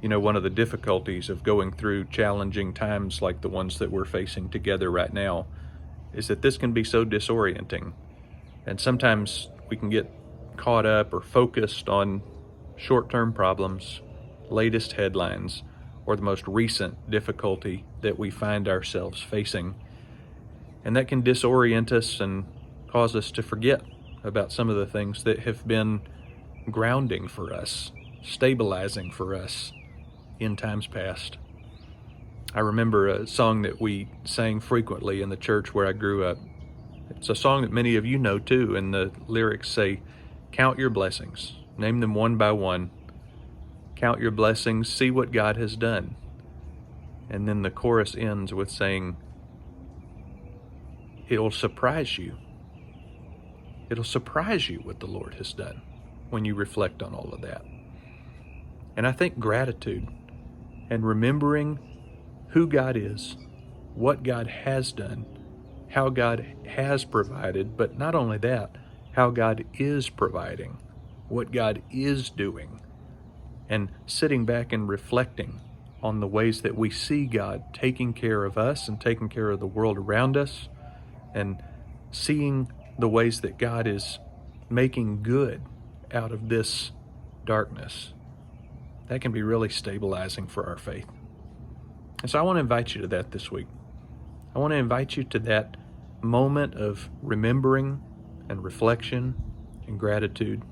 One of the difficulties of going through challenging times like the ones that we're facing together right now is that this can be so disorienting. And sometimes we can get caught up or focused on short-term problems, latest headlines, or the most recent difficulty that we find ourselves facing. And that can disorient us and cause us to forget about some of the things that have been grounding for us, stabilizing for us in times past. I remember a song that we sang frequently in the church where I grew up. It's a song that many of you know too, and the lyrics say, "Count your blessings, name them one by one. Count your blessings, see what God has done." And then the chorus ends with saying, "It'll surprise you. It'll surprise you what the Lord has done when you reflect on all of that." And I think gratitude and remembering who God is, what God has done, how God has provided, but not only that, how God is providing, what God is doing, and sitting back and reflecting on the ways that we see God taking care of us and taking care of the world around us, and seeing the ways that God is making good out of this darkness. That can be really stabilizing for our faith. And so I want to invite you to that this week. I want to invite you to that moment of remembering and reflection and gratitude.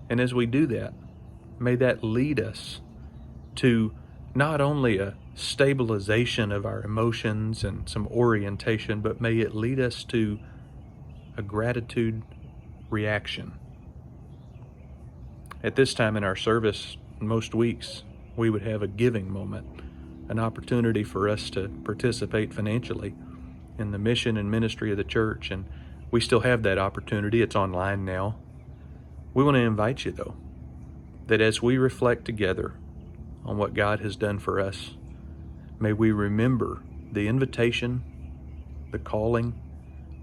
And as we do that, may that lead us to not only a stabilization of our emotions and some orientation, but may it lead us to a gratitude reaction. At this time in our service, most weeks, we would have a giving moment, an opportunity for us to participate financially in the mission and ministry of the church, and we still have that opportunity. It's online now. We want to invite you, though, that as we reflect together on what God has done for us, may we remember the invitation, the calling,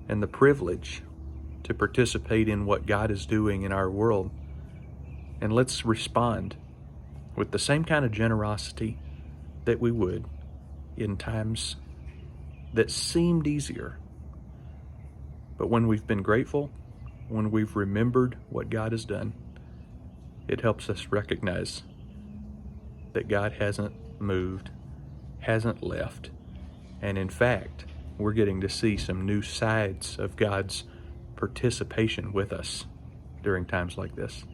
and the privilege to participate in what God is doing in our world. And let's respond with the same kind of generosity that we would in times that seemed easier. But when we've been grateful, when we've remembered what God has done, it helps us recognize that God hasn't moved, hasn't left, and in fact, we're getting to see some new sides of God's participation with us during times like this.